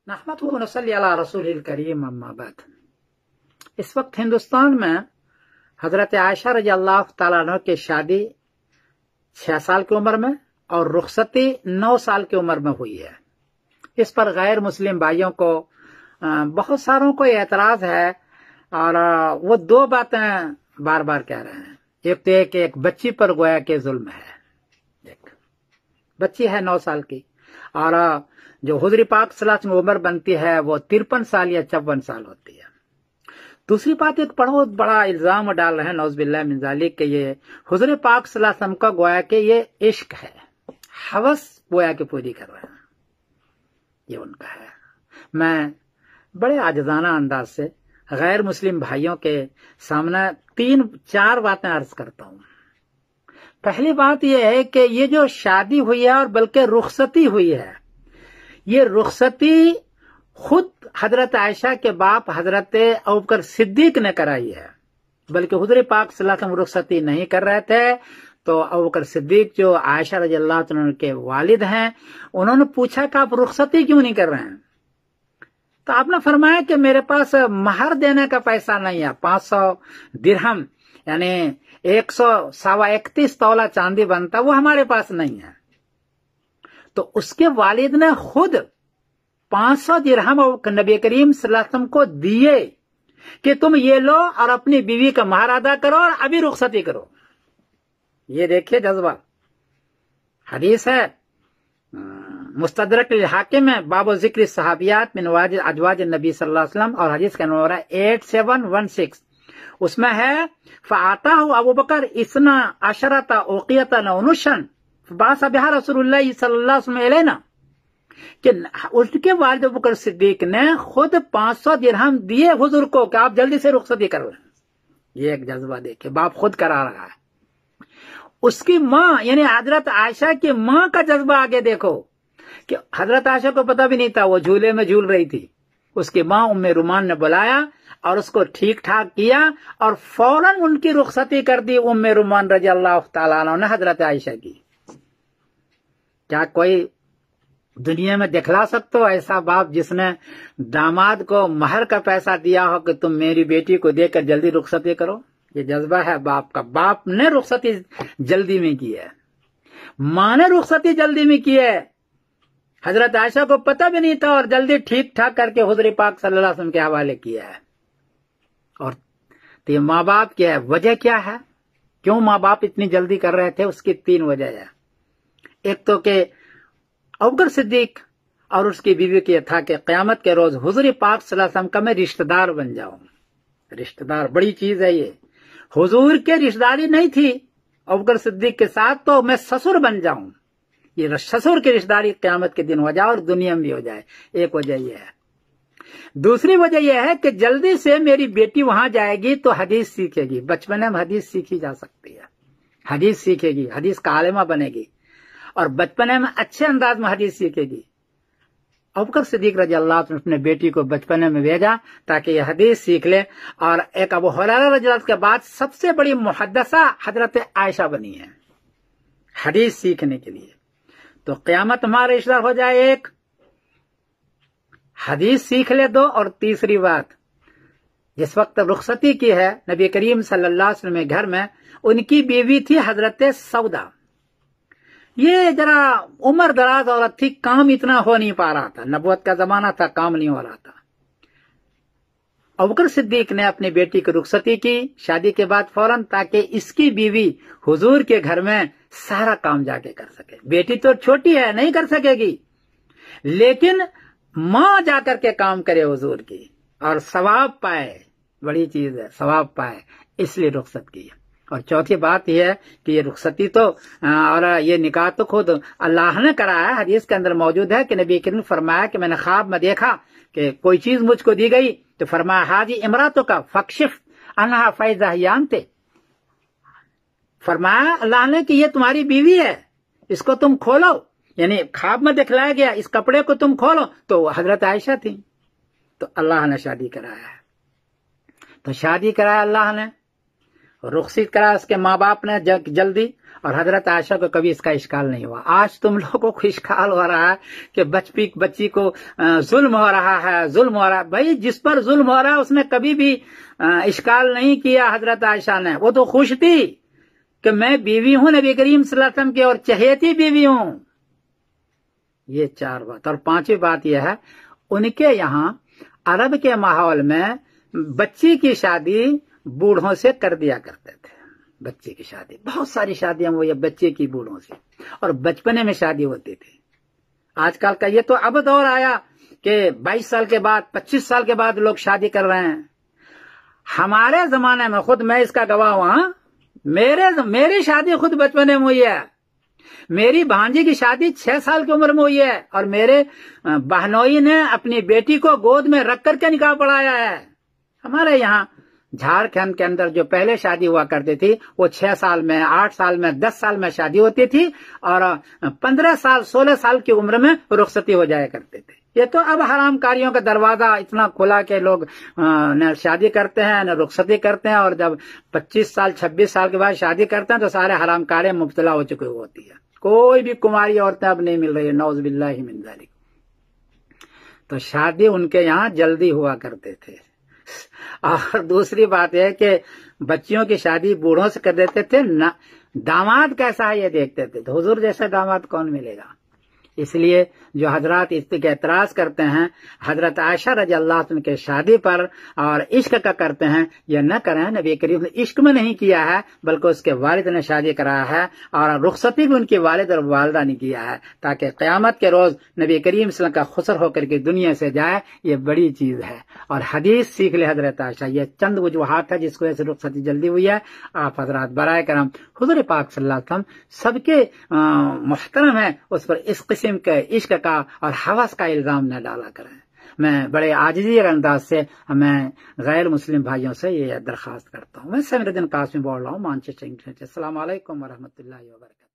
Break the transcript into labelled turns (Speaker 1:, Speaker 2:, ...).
Speaker 1: نحمدہ و نصلی علی رسول الکریم اما بعد۔ اس وقت ہندوستان میں حضرت عائشہ رضی اللہ تعالیٰ عنہ کی شادی 6 سال کی عمر میں اور رخصتی 9 سال کی عمر میں ہوئی ہے۔ اس پر غیر مسلم بھائیوں کو بہت ساروں کو اعتراض ہے اور وہ 2 باتیں بار بار کہہ رہے ہیں۔ ایک تو ایک بچی پر گویا کہ ظلم ہے، ایک بچی ہے 9 سال کی، اور جو حضور پاک صلی اللہ علیہ وسلم عمر بنتی ہے وہ 53 سال یا 54 سال ہوتی ہے۔ دوسری بات، ایک بہت بڑا الزام ڈال رہے ہیں نعوذ باللہ من ذالک کہ یہ حضور پاک صلی اللہ علیہ وسلم کا گویا کہ یہ عشق ہے، ہوس گویا کہ پوری کر رہے ہیں، یہ ان کا ہے۔ میں بڑے عاجزانہ انداز سے غیر مسلم بھائیوں کے سامنے 3-4 باتیں عرض کرتا ہوں۔ پہلی بات یہ ہے کہ یہ جو شادی ہوئی ہے اور بلکہ رخصتی ہوئی ہے، یہ رخصتی خود حضرت عائشہ کے باپ حضرت ابوبکر صدیق نے کرائی ہے، بلکہ حضور پاک صلی اللہ علیہ وسلم رخصتی نہیں کر رہے تھے تو ابوبکر صدیق جو عائشہ رضی اللہ عنہ کے والد ہیں، انہوں نے پوچھا کہ آپ رخصتی کیوں نہیں کر رہے ہیں؟ تو آپ نے فرمایا کہ میرے پاس مہر دینے کا پیسہ نہیں ہے، 500 درہم یعنی 131 تولہ چاندی بنتا، وہ ہمارے پاس نہیں ہے۔ تو اس کے والد نے خود 500 درہم نبی کریم صلی اللہ علیہ وسلم کو دیے کہ تم یہ لو اور اپنی بیوی کا مہر ادا کرو اور ابھی رخصتی کرو۔ یہ دیکھیے جذبہ۔ حدیث ہے مستدرک الحاکم میں باب ذکر صحابیات من ازواج النبی صلی اللہ علیہ وسلم، اور حدیث کا نمبر ہے 8716۔ اس میں ہے فَآتَاهُ ابو بکر 12 اوقیۃ نونشن فبعث بها رسول اللہ صلی اللہ علیہ وسلم الینا، کہ اس کے والد ابوبکر صدیق نے خود 500 درہم دیے حضور کو کہ آپ جلدی سے رخصتی کرو۔ یہ ایک جذبہ دیکھیں، باپ خود کرا رہا ہے۔ اس کی ماں یعنی حضرت عائشہ کی ماں کا جذبہ آگے دیکھو کہ حضرت عائشہ کو پتہ بھی نہیں تھا، وہ جھولے میں جھول رہی تھی۔ اس کی ماں ام رومان نے بلایا اور اس کو ٹھیک ٹھاک کیا اور فوراً ان کی رخصتی کر دی ام رومان رضی اللہ تعالیٰ عنہ نے حضرت عائشہ کی۔ کیا کوئی دنیا میں دکھلا سکتے ہو ایسا باپ جس نے داماد کو مہر کا پیسہ دیا ہو کہ تم میری بیٹی کو دے کر جلدی رخصتی کرو؟ یہ جذبہ ہے باپ کا۔ باپ نے رخصتی جلدی میں کی ہے، ماں نے رخصتی جلدی میں کی ہے، حضرت عائشہ کو پتہ بھی نہیں تھا اور جلدی ٹھیک ٹھاک کر کے حضور پاک صلی اللہ علیہ وسلم کے حوالے کیا ہے۔ اور تو یہ ماں باپ کیا ہے، وجہ کیا ہے، کیوں ماں باپ اتنی جلدی کر رہے تھے؟ اس کی 3 وجہ ہے۔ ایک تو کہ ابوبکر صدیق اور اس کی بیوی کے تھا کہ قیامت کے روز حضور پاک صلی اللہ علیہ وسلم کا میں رشتہ دار بن جاؤں۔ رشتہ دار بڑی چیز ہے، یہ حضور کے رشتہ داری نہیں تھی ابوبکر صدیق کے ساتھ، تو میں سسر بن جاؤں، یہ سسر کی رشتہ داری قیامت کے دن ہو جائے اور دنیا میں بھی ہو جائے۔ ایک وجہ یہ ہے۔ دوسری وجہ یہ ہے کہ جلدی سے میری بیٹی وہاں جائے گی تو حدیث سیکھے گی، بچپنے میں حدیث سیکھی جا سکتی ہے، حدیث سیکھے گی، حدیث کا عالمہ بنے گی اور بچپنے میں اچھے انداز میں حدیث سیکھے گی۔ ابوبکر صدیق رضی اللہ عنہ نے اپنے بیٹی کو بچپنے میں بھیجا تاکہ یہ حدیث سیکھ لے، اور ایک ابو ہریرہ رضی اللہ عنہ کے بعد سب سے بڑی محدثہ حضرت عائشہ بنی ہے حدیث سیکھنے کے لیے۔ تو قیامت ہمارے رشتہ دار ہو جائے، ایک حدیث سیکھ لے، 2، اور تیسری بات جس وقت رخصتی کی ہے نبی کریم صلی اللہ علیہ وسلم کے گھر میں، ان کی بیوی تھی حضرت سودا۔ یہ ذرا عمر دراز عورت تھی، کام اتنا ہو نہیں پا رہا تھا، نبوت کا زمانہ تھا، کام نہیں ہو رہا تھا۔ ابوبکر صدیق نے اپنی بیٹی کی رخصتی کی شادی کے بعد فوراً، تاکہ اس کی بیوی حضور کے گھر میں سارا کام جا کے کر سکے۔ بیٹی تو چھوٹی ہے، نہیں کر سکے گی، لیکن ماں جا کر کے کام کرے حضور کی اور ثواب پائے، بڑی چیز ہے، ثواب پائے، اس لیے رخصت کی۔ اور چوتھی بات یہ ہے کہ یہ رخصتی تو اور یہ نکاح تو خود اللہ نے کرایا ہے۔ حدیث کے اندر موجود ہے کہ نبی کریم نے فرمایا کہ میں نے خواب میں دیکھا کہ کوئی چیز مجھ کو دی گئی تو فرمایا حاجی امراتو کا فکشف انہا فیضہ یانتے، فرمایا اللہ نے کہ یہ تمہاری بیوی ہے، اس کو تم کھولو، یعنی خواب میں دکھلایا گیا اس کپڑے کو تم کھولو، تو حضرت عائشہ تھی، تو اللہ نے شادی کرایا ہے۔ تو شادی کرایا اللہ نے، رخصت کرا اس کے ماں باپ نے جلدی، اور حضرت عائشہ کو کبھی اس کا اشکال نہیں ہوا. آج تم لوگوں کو اشکال ہو رہا ہے کہ بچی کو ظلم ہو رہا ہے، ظلم ہو رہا ہے. بھائی جس پر ظلم ہو رہا ہے اس نے کبھی بھی اشکال نہیں کیا. حضرت عائشہ نے، وہ تو خوش تھی کہ میں بیوی ہوں نبی کریم صلی اللہ علیہ وسلم کی اور چہیتی بیوی ہوں. یہ 4 بات. اور 5ویں بات یہ ہے، ان کے یہاں عرب کے ماحول میں بچی کی شادی بوڑھوں سے کر دیا کرتے تھے. بچے کی شادی، بہت ساری شادیاں وہ یہ بچے کی بوڑھوں سے، اور بچپنے میں شادی ہوتی تھی. آج کل کا یہ تو اب دور آیا کہ 22 سال کے بعد 25 سال کے بعد لوگ شادی کر رہے ہیں. ہمارے زمانے میں خود میں اس کا گواہ ہوں. میری شادی خود بچپنے میں ہوئی ہے. میری بھانجی کی شادی 6 سال کی عمر میں ہوئی ہے، اور میرے بہنوئی نے اپنی بیٹی کو گود میں رکھ کر کے نکاح پڑھایا ہے. ہمارے یہاں جھارکھنڈ کے اندر جو پہلے شادی ہوا کرتی تھی وہ 6 سال میں، 8 سال میں، 10 سال میں شادی ہوتی تھی، اور 15 سال 16 سال کی عمر میں رخصتی ہو جایا کرتے تھے. یہ تو اب حرام کاریوں کا دروازہ اتنا کھلا کہ لوگ نہ شادی کرتے ہیں نہ رخصتی کرتے ہیں، اور جب 25 سال 26 سال کے بعد شادی کرتے ہیں تو سارے حرام کارے مبتلا ہو چکے ہوتی ہے. کوئی بھی کماری عورتیں اب نہیں مل رہی ہے، نعوذ باللہ من ذالک. تو شادی ان کے یہاں جلدی ہوا کرتے تھے. اور دوسری بات یہ کہ بچیوں کی شادی بوڑھوں سے کر دیتے تھے. داماد کیسا ہے یہ دیکھتے تھے. تو حضور جیسا داماد کون ملے گا؟ اس لیے جو حضرات اس کے اعتراض کرتے ہیں حضرت عائشہ رضی اللہ عنہ کے شادی پر اور عشق کا کرتے ہیں، یہ نہ کریں. نبی کریم نے عشق میں نہیں کیا ہے بلکہ اس کے والد نے شادی کرایا ہے، اور رخصتی بھی ان کے والد اور والدہ نے کیا ہے، تاکہ قیامت کے روز نبی کریم صلی اللہ علیہ وسلم کا خسر ہو کر کے دنیا سے جائے. یہ بڑی چیز ہے. اور حدیث سیکھ لے حضرت عائشہ. یہ چند وجوہات ہے جس کو ایسے رخصتی جلدی ہوئی ہے. آپ حضرات برائے کرم حضور پاک صلی اللہ علیہ وسلم سب کے محترم ہیں، اس پر اس قسم کے عشق کا اور ہوس کا الزام نہ ڈالا کریں. میں بڑے عاجزی انداز سے میں غیر مسلم بھائیوں سے یہ درخواست کرتا ہوں. میں سمیر الدین قاسمی بول رہا ہوں، مانچسٹر انگلینڈ سے. السلام علیکم ورحمۃ اللہ وبرکاتہ.